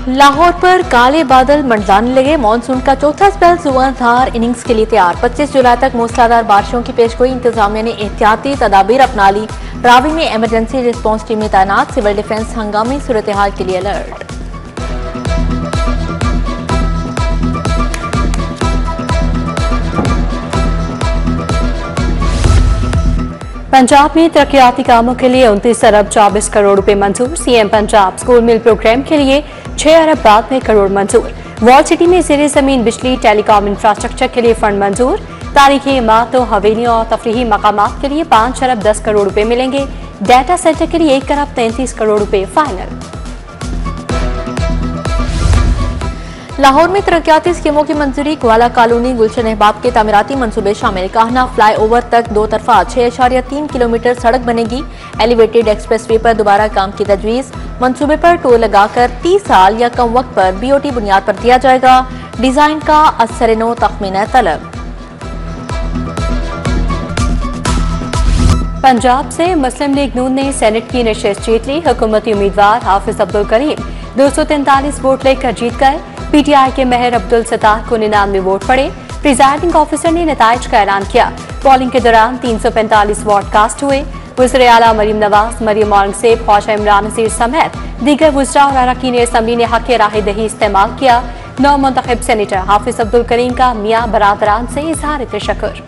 लाहौर पर काले बादल मंडलाने लगे। मानसून का चौथा स्पेल जुबानदार इनिंग्स के लिए तैयार। 25 जुलाई तक मूसलाधार बारिशों की पेशगोई। इंतजामिया ने एहतियाती तदाबीर अपना ली। रावी में इमरजेंसी रिस्पांस टीमें तैनात। सिविल डिफेंस हंगामी सूरत हाल के लिए अलर्ट। पंजाब में तरक्याती कामों के लिए 29 अरब 24 करोड़ रुपए मंजूर। सीएम पंजाब स्कूल मिल प्रोग्राम के लिए 6 अरब 92 करोड़ मंजूर। वॉल सिटी में ज़ेरे ज़मीन बिजली टेलीकॉम इंफ्रास्ट्रक्चर के लिए फंड मंजूर। तारीखी इमारतों, हवेलियों और तफरीही मकामात के लिए 5 अरब 10 करोड़ रुपए मिलेंगे। डाटा सेंटर के लिए 1 अरब 33 करोड़ रुपए फाइनल। लाहौर में तरक्याती स्कीमों की मंजूरी। ग्वाला कॉलोनी, गुलशन अहबाब के तामीराती मंसूबे शामिल। काहना फ्लाई ओवर तक 2 तरफा 6.3 किलोमीटर सड़क बनेगी। एलिवेटेड एक्सप्रेस वे पर दोबारा काम की तजवीज। मंसूबे पर टोल लगाकर 30 साल या कम वक्त पर बीओटी बुनियाद पर दिया जाएगा। डिजाइन का असर-ए-नौ तखमीना तलब। पंजाब से मुस्लिम लीग नून ने सेनेट की नशिस्त जीत ली। हुकूमती उम्मीदवार हाफिज अब्दुल करीम 243 वोट लेकर जीत गए। पीटीआई के महर अब्दुल सत्तार को 99 वोट पड़े। प्रिजाइडिंग ऑफिसर ने नताइज का ऐलान किया। पोलिंग के दौरान 345 वोट कास्ट हुए। वज़ीर आला मरीम नवाज, मरीम औरंगजेब, ख्वाजा इमरान नज़ीर समेत दीगर वज़रा और अरकान असम्बली ने हक़ राह दही इस्तेमाल किया। नौ मुंतखब सेनेटर हाफिज अब्दुल करीम का मियाँ बरादरान से इजहार तशक्कुर।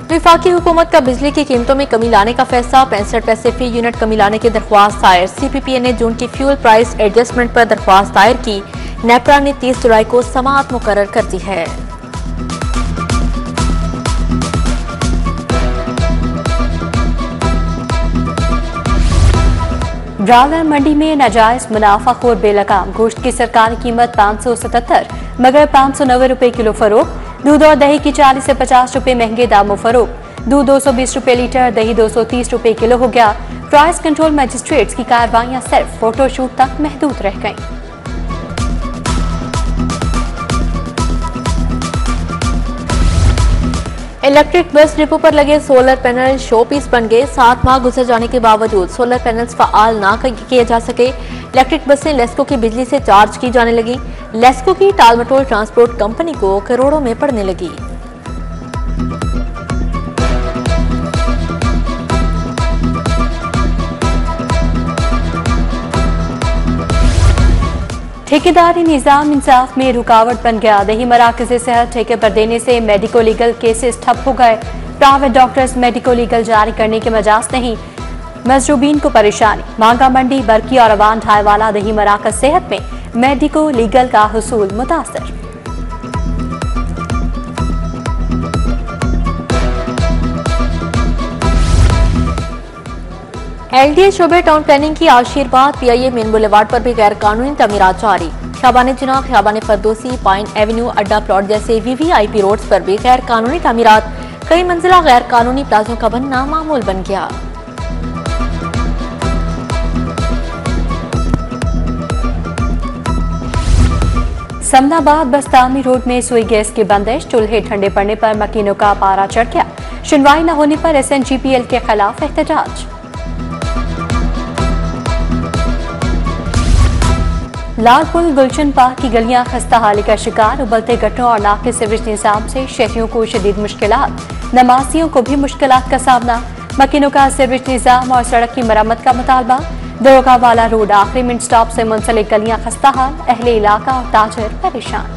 वफाकी हुकूमत का बिजली की कीमतों में कमी लाने का फैसला। 65 पैसे फी यूनिट कमी लाने की दरख्वास्त दायर। CPPA ने जून की फ्यूल प्राइस एडजस्टमेंट पर दरख्वास्त दायर की। नेपरा ने 30 जुलाई को समाअत मुकर्रर कर दी है। ब्राउलर मंडी में नाजायज मुनाफाखोर बेलगाम। गोश्त की सरकारी कीमत 577 मगर 590 रुपए किलो फरोख्त। दूध और दही की 40 से 50 रुपए महंगे दामों फरोख्त। दूध 220 रुपए लीटर, दही 230 रुपए किलो हो गया। प्राइस कंट्रोल मजिस्ट्रेट्स की कार्रवाइयां सिर्फ फोटोशूट तक महदूद रह गईं। इलेक्ट्रिक बस डिपो पर लगे सोलर पैनल शो पीस बन गए। 7 माह गुजर जाने के बावजूद सोलर पैनल्स फाल ना किए जा सके। इलेक्ट्रिक बसें लेस्को की बिजली से चार्ज की जाने लगी। लेस्को की टालमटोल ट्रांसपोर्ट कंपनी को करोड़ों में पड़ने लगी। ठेकेदारी निजाम इंसाफ में रुकावट बन गया। दही मराकज़ सेहत ठेके पर देने से मेडिको लीगल केसेस ठप हो गए। प्राइवेट डॉक्टर्स मेडिको लीगल जारी करने के मजाज नहीं। मजरूबीन को परेशानी। मांगा मंडी, बरकी और अवान ढाईवाला दही मराकज़ सेहत में मेडिको लीगल का हुसूल मुतासर। LDA शोबे टाउन प्लानिंग की आशीर्वाद। PIA मेन बुलेवार्ड पर भी गैर कानूनी तमीरात जारी। ख्याबान जिना, ख्याबान फरदोसी, पाइन एवेन्यू, अड्डा प्लॉट जैसे VVIP रोड्स पर भी गैर कानूनी तमीरात। कई मंजिला गैर कानूनी प्लाजों का बनना मामूल बन गया। समनाबाद बस्तामी रोड में सुई गैस की बंदिश। चूल्हे ठंडे पड़ने पर मकीनों का पारा चढ़ गया। सुनवाई न होने पर SNGPL के खिलाफ एहतजाज। लालपुल गुलशन पार्क की गलियां खस्ता हाली का शिकार। उबलते गड्ढों और नाके सीवरेज निजाम से शहरियों को शदीद मुश्किलात। नमाजियों को भी मुश्किलात का सामना। मकीनों का सीवरेज निजाम और सड़क की मरम्मत का मुतालबा। दरोगा वाला रोड आखिरी मिनट स्टॉप से मुंसलिक गलियां खस्ता हाल। अहले इलाका और ताजर परेशान।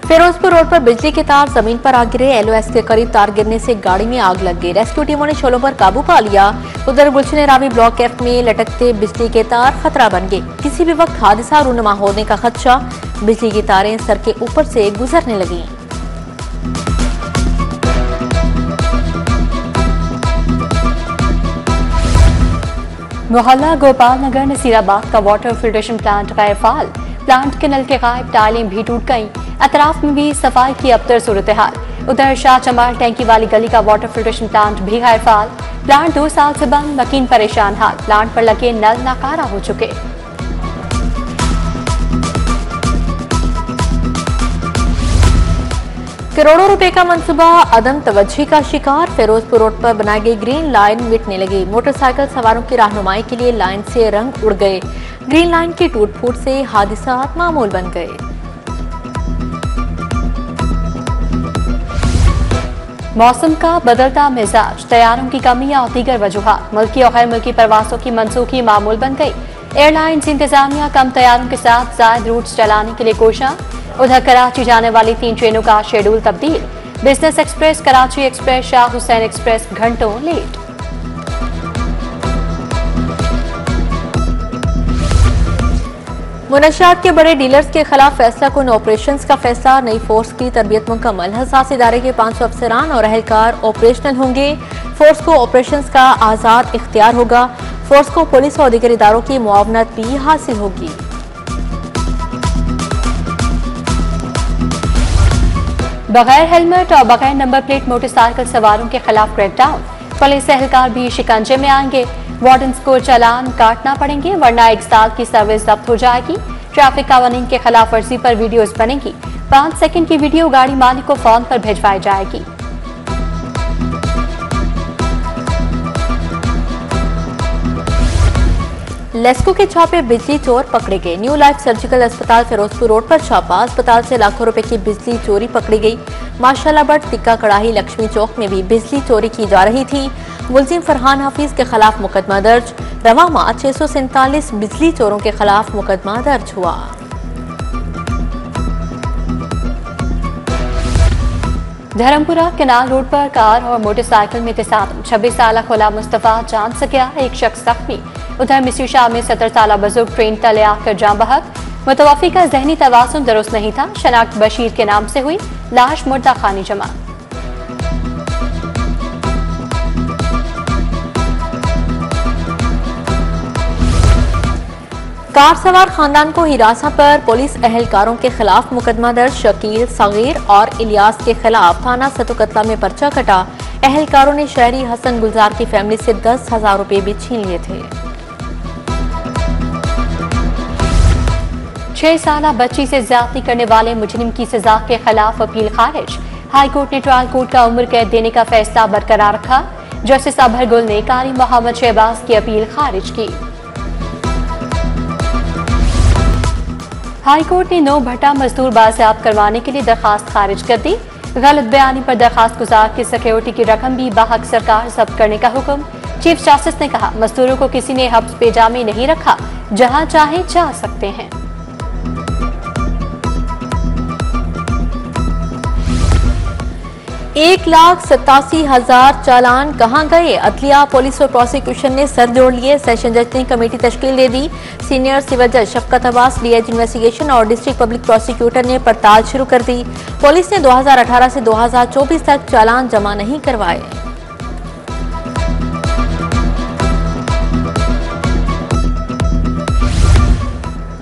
फिरोजपुर रोड पर बिजली के तार जमीन पर आ गिरे। LOS के करीब तार गिरने से गाड़ी में आग लग गई। रेस्क्यू टीमों ने शोलों पर काबू पा लिया। उधर गुलशन रावी ब्लॉक F में लटकते बिजली के तार खतरा बन गए। किसी भी वक्त हादसा रूनुमा होने का खदशा। बिजली की तारें सर के ऊपर से गुजरने लगी। मोहल्ला गोपाल नगर नसीराबाद का वाटर फिल्ट्रेशन प्लांट गैर फाल। प्लांट के नल के गायब, टाइलें भी टूट गईं। अतराफ में भी सफाई की अबतर सूरत हाल। उधर शाह चमार टैंकी वाली गली का वाटर फिल्ट्रेशन प्लांट भी गैर फाल। प्लांट 2 साल से बंद, मकीन परेशान हाल। प्लांट पर लगे नल नाकारा हो चुके। करोड़ों रुपए का मंसूबा अदम तवज्जो का शिकार। फिरोजपुर रोड पर बनाई गई ग्रीन लाइन मिटने लगी। मोटरसाइकिल सवारों की रहनुमाई के लिए लाइन से रंग उड़ गए। ग्रीन लाइन की टूट फूट से हादसा मामूल बन गए। मौसम का बदलता मिजाज, तैयारों की कमी और दीगर वजूहात मुल्की और गैर मुल्की प्रवासों की मनसूखी मामूल बन गई। एयरलाइंस इंतजामिया कम तैयारों के साथ जायद रूट्स चलाने के लिए कोशिश। उधर कराची जाने वाली 3 ट्रेनों का शेड्यूल तब्दील। Business express, Karachi express, Shah Hussain express घंटों लेट। मुनशियात के बड़े डीलर्स के खिलाफ फैसला कुन ऑपरेशंस का फैसला। नई फोर्स की तरबियत मुकम्मल। हसास इदारे के 500 अफसरान और अहलकार ऑपरेशनल होंगे। फोर्स को ऑपरेशंस का आज़ाद इख्तियार होगा। फोर्स को पुलिस और दीगर इदारों की मुआवनत भी हासिल होगी। बगैर हेलमेट और बगैर नंबर प्लेट मोटरसाइकिल सवारों के खिलाफ क्रैकडाउन। पुलिस एहलकार भी शिकंजे में आएंगे। वार्डन्स को चालान काटना पड़ेंगे वरना 1 साल की सर्विस जब्त हो जाएगी। ट्रैफिक कानून के खिलाफ वर्जी पर वीडियोस बनेगी। 5 सेकंड की वीडियो गाड़ी मालिक को फोन पर भिजवाई जाएगी। लेस्को के छापे, बिजली चोर पकड़े गए। न्यू लाइफ सर्जिकल अस्पताल फिरोजपुर रोड पर छापा। अस्पताल से लाखों रुपए की बिजली चोरी पकड़ी गई। माशाल्लाह बट टिक्का कड़ाही लक्ष्मी चौक में भी बिजली चोरी की जा रही थी। मुलजिम फरहान हाफिज के खिलाफ मुकदमा दर्ज। रवा माह 647 बिजली चोरों के खिलाफ मुकदमा दर्ज हुआ। धर्मपुरा केनाल रोड पर कार और मोटरसाइकिल में तसादम। 26 साल खुला मुस्तफा जान से गया, एक शख्स जख्मी। उधर मिस्री शाह में 70 साल बुजुर्ग ट्रेन तले आकर जान बहक। मुतवफ़ी का जहनी तवाज़ुन दुरुस्त नहीं था। शनाख्त बशीर के नाम से हुई, लाश मुर्दा खानी जमा। कार सवार खानदान को हिरासत पर। पुलिस एहलकारों के खिलाफ मुकदमा दर्ज। शकील, सगीर और इलियास के खिलाफ थाना सतुकतला में पर्चा कटा। एहलकारों ने शहरी हसन गुलजार की फैमिली से 10,000 रुपए भी छीन लिए थे। 6 साल बच्ची से ज्यादती करने वाले मुजरिम की सजा के खिलाफ अपील खारिज। हाई कोर्ट ने ट्रायल कोर्ट का उम्र कैद देने का फैसला बरकरार रखा। जस्टिस अबहर गुल ने कारी मोहम्मद शहबाज की अपील खारिज की। हाई कोर्ट ने 9 भट्टा मजदूर बाजियाब करवाने के लिए दरखास्त खारिज कर दी। गलत बयानी पर दरखास्त गुजार की सिक्योरिटी की रकम भी बाहक सरकार जब्त करने का हुक्म। चीफ जस्टिस ने कहा, मजदूरों को किसी ने हब्स पेजा में नहीं रखा, जहां चाहे जा सकते हैं। एक 1,87,000 चालान कहां गए? अदलिया, पुलिस और प्रोसिक्यूशन ने सर जोड़ लिए। सेशन जज ने कमेटी तश्कील दे दी। सीनियर सिविल जज शफकत अब्बास, डीआईजी इन्वेस्टिगेशन और डिस्ट्रिक्ट पब्लिक प्रोसिक्यूटर ने पड़ताल शुरू कर दी। पुलिस ने 2018 से 2024 तक चालान जमा नहीं करवाए।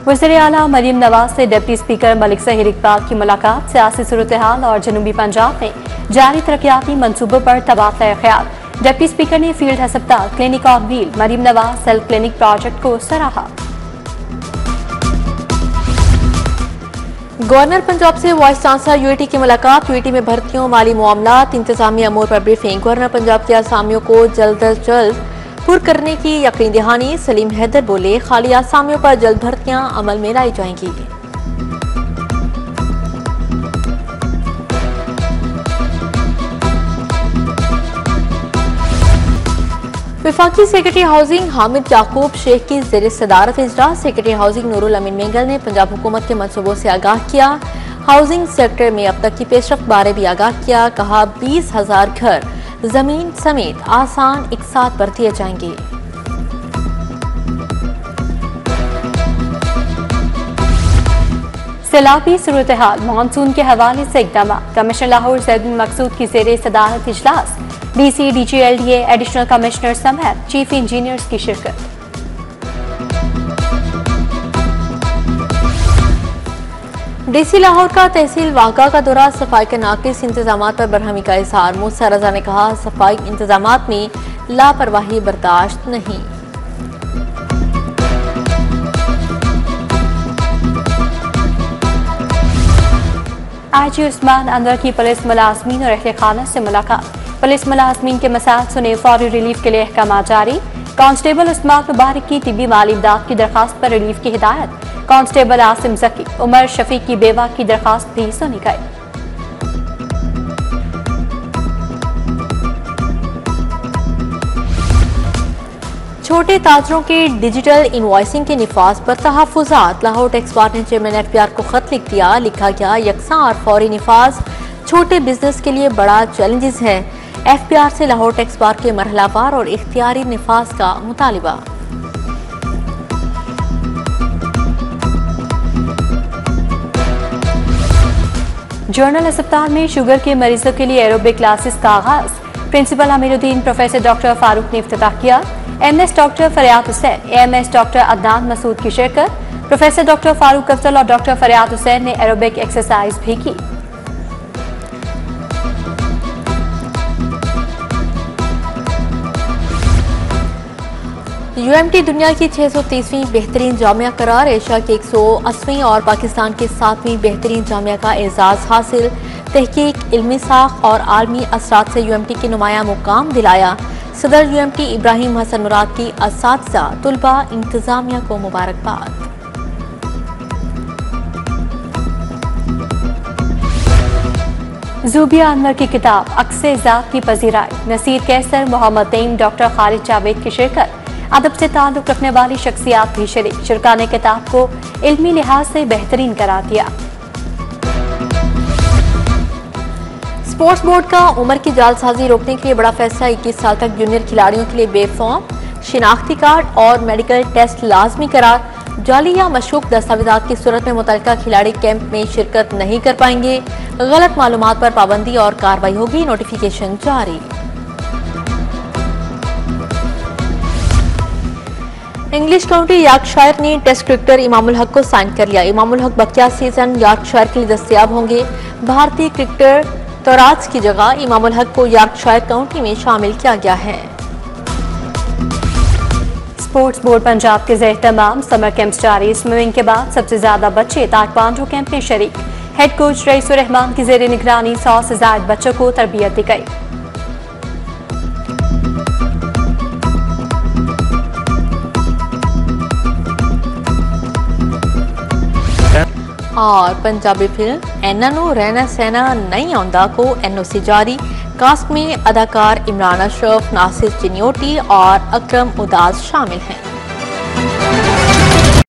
वज़ीर आला मरीम नवाज से डिप्टी स्पीकर मलिक ज़हीर इकबाल की मुलाकात। सियासी सूरत हाल और जनूबी पंजाब में जारी तरक्याती मंसूबों पर तबादला ख्याल। डिप्टी स्पीकर ने फील्ड अस्पताल, clinic on wheel, Maryam Nawaz self clinic project को सराहा। गवर्नर पंजाब से वाइस चांसलर यूएटी की मुलाकात। यूएटी में भर्तियों, माली मामलात, इंतजामी अमूर पर ब्रीफिंग। गवर्नर पंजाब के आसामियों को जल्द अज जल्द पुर करने की यकीन दहानी। सलीम हैदर बोले, खाली आसामियों पर जल्द भर्तियां अमल में लाई जाएंगी। वफाकी सेक्रेटरी हाउसिंग हामिद याकूब शेख की ज़ेर सदारत इजलास। सेक्रेटरी हाउसिंग नूरुल अमीन मेंगल ने पंजाब हुकूमत के मनसूबों से आगाह किया। हाउसिंग सेक्टर में अब तक की पेशरफ्त बारे भी आगाह किया। कहा, 20,000 घर जमीन समेत आसान एक साथ भर दिए जाएंगे। सैलाबी सूरत हाल, मानसून के हवाले से इकदाम। कमिश्नर लाहौर ज़ैद मकसूद की ज़ेर सदारत इजलास। डीसी, डीजीएलडीए, एडिशनल कमिश्नर समेत चीफ इंजीनियर्स की शिरकत। डीसी लाहौर का तहसील वाक़ा का दौरा। सफाई के नाकिस इंतजामात पर बरहमी का इजहार। मूसा रजा ने कहा, सफाई इंतजामात में लापरवाही बर्दाश्त नहीं। IG उस्मान अनवर की पुलिस मुलाजमीन और अहले खाना से मुलाकात। पुलिस मुलाजमीन के मसाइल सुने, फौरी रिलीफ के लिए अहकाम जारी। कांस्टेबल उस्मान मुबारक की तिब्बी माली इमदाद की दरखास्त पर रिलीफ की हिदायत। कांस्टेबल आसिम जकी उमर शफीक की बेवा की दरखास्त भी सुनी गई। छोटे ताजरों के डिजिटल इनवॉइसिंग के निफाज पर तहफ़्फ़ुज़ात। लाहौर टैक्स बार ने चेयरमैन FPR को खत लिख दिया। लिखा गया, यकसा और फौरी निफाज छोटे बिजनेस के लिए बड़ा चैलेंजेस है। FPR से लाहौर टैक्स बार के मरहलावार और इख्तियारी निफाज का मुतालिबा। जर्नल अस्पताल में शुगर के मरीजों के लिए एरोबिक क्लासेस का आगाज। Principal Amiruddin professor doctor Farooq ने इफ्तिताह किया। MS doctor Fariyad Hussain, AMS doctor Adnan Masood की शिरकत। प्रोफेसर डॉक्टर फारूक अफजल और डॉक्टर फरियाद हुसैन ने एरोबिक एक्सरसाइज भी की। UMT दुनिया की 630वीं बेहतरीन जामिया करार। एशिया के 180वीं और पाकिस्तान के 7वीं बेहतरीन जामिया का एजाज हासिल। तहकीक, इल्मी साख और आलमी असरात से UMT की नुमाया मुकाम दिलाया। सदर UMT इब्राहिम हसन मुराद की असातिज़ा, तुलबा, इंतजामिया को मुबारकबाद। ज़ूबिया अनवर की किताब अक्से ज़ात की पजीराई। नसीर कैसर, मोहम्मद तईम, डॉक्टर खालिद जावेद की शिरकत। अदब से ताल्लुक रखने वाली शख्सियात भी शरीक। शिरका ने किताब को इल्मी लिहाज से बेहतरीन करार दिया। स्पोर्ट्स बोर्ड का उम्र की जालसाजी रोकने के लिए बड़ा फैसला। 21 साल तक जूनियर खिलाड़ियों के लिए बेफॉर्म शिनाख्ती कार्ड और मेडिकल टेस्ट लाजमी करार। जाली या मशकूक दस्तावेजात की सूरत में मुतल्लिका खिलाड़ी कैंप में शिरकत नहीं कर पाएंगे। गलत मालूमात पर पाबंदी और कार्रवाई होगी। नोटिफिकेशन जारी। इंग्लिश काउंटी यॉर्कशायर ने टेस्ट क्रिकेटर इमामुल हक को साइन कर लिया। इमामुल हक बकिया सीजन यॉर्कशायर के लिए दस्तयाब होंगे। भारतीय क्रिकेटर तोराज की जगह इमामुल हक को यॉर्कशायर काउंटी में शामिल किया गया है। स्पोर्ट्स बोर्ड पंजाब के ज़ेर तमाम समर कैंप्स जारी। स्विमिंग के बाद सबसे ज्यादा बच्चे ताइक्वांडो कैंप में शरीक। हेड कोच रईसुर रहमान की ज़ेर निगरानी 100 से ज्यादा बच्चों को तरबियत दी गई। और पंजाबी फिल्म ऐना नू रहना सहना नहीं आउंदा को NOC जारी। कास्ट में अदाकार इमरान अशरफ, नासिर चिन्योटी और अकरम उदास शामिल हैं।